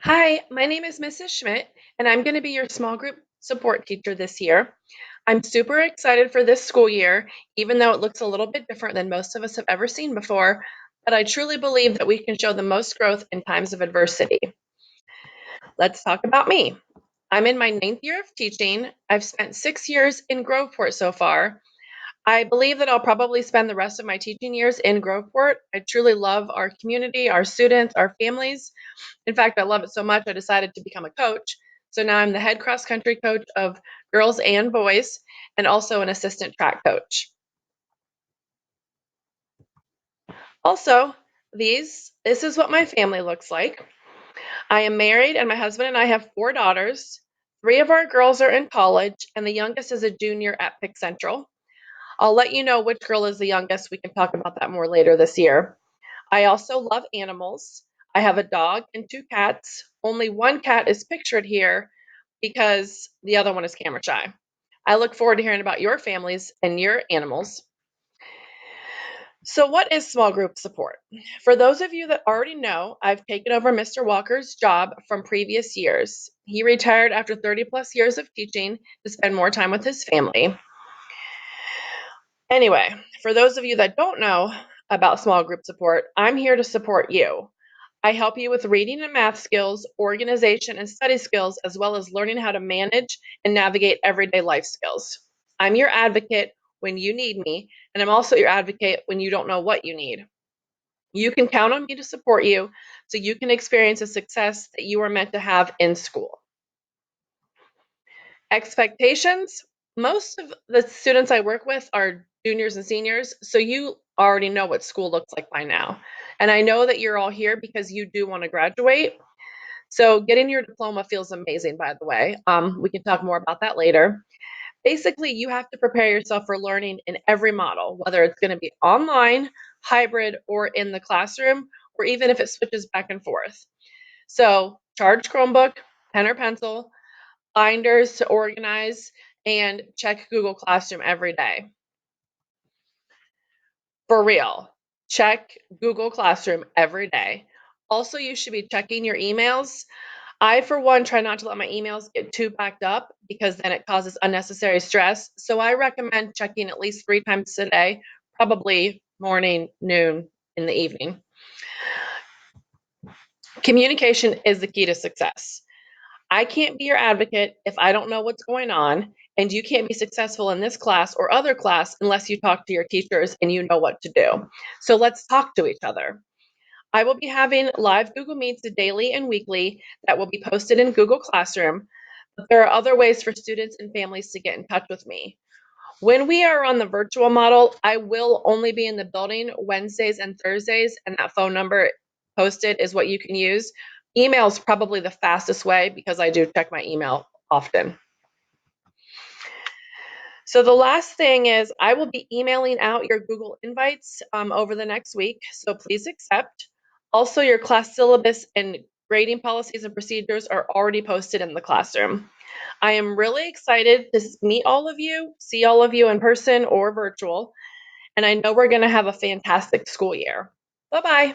Hi, my name is Mrs. Schmidt, and I'm going to be your small group support teacher this year. I'm super excited for this school year, even though it looks a little bit different than most of us have ever seen before, but I truly believe that we can show the most growth in times of adversity. Let's talk about me. I'm in my ninth year of teaching. I've spent 6 years in Groveport so far. I believe that I'll probably spend the rest of my teaching years in Groveport. I truly love our community, our students, our families. In fact, I love it so much, I decided to become a coach. So now I'm the head cross country coach of girls and boys, and also an assistant track coach. Also, this is what my family looks like. I am married, and my husband and I have 4 daughters. 3 of our girls are in college, and the youngest is a junior at Pick Central. I'll let you know which girl is the youngest. We can talk about that more later this year. I also love animals. I have a dog and 2 cats. Only one cat is pictured here because the other one is camera shy. I look forward to hearing about your families and your animals. So, what is small group support? For those of you that already know, I've taken over Mr. Walker's job from previous years. He retired after 30 plus years of teaching to spend more time with his family. Anyway, for those of you that don't know about small group support, I'm here to support you. I help you with reading and math skills, organization and study skills, as well as learning how to manage and navigate everyday life skills. I'm your advocate when you need me, and I'm also your advocate when you don't know what you need. You can count on me to support you so you can experience the success that you are meant to have in school. Expectations. Most of the students I work with are juniors and seniors, so you already know what school looks like by now. And I know that you're all here because you do want to graduate. So getting your diploma feels amazing, by the way. We can talk more about that later. Basically, you have to prepare yourself for learning in every model, whether it's going to be online, hybrid, or in the classroom, or even if it switches back and forth. So charge Chromebook, pen or pencil, binders to organize, and check Google Classroom every day. For real, check Google Classroom every day. Also, you should be checking your emails. I, for one, try not to let my emails get too backed up because then it causes unnecessary stress. So I recommend checking at least 3 times a day, probably morning, noon, in the evening. Communication is the key to success. I can't be your advocate if I don't know what's going on, and you can't be successful in this class or other class unless you talk to your teachers and you know what to do. So let's talk to each other. I will be having live Google Meets daily and weekly that will be posted in Google Classroom, but there are other ways for students and families to get in touch with me. When we are on the virtual model, I will only be in the building Wednesdays and Thursdays, and that phone number posted is what you can use. Email is probably the fastest way because I do check my email often. So the last thing is I will be emailing out your Google invites over the next week, so please accept. Also, your class syllabus and grading policies and procedures are already posted in the classroom. I am really excited to meet all of you, see all of you in person or virtual, and I know we're going to have a fantastic school year. Bye-bye.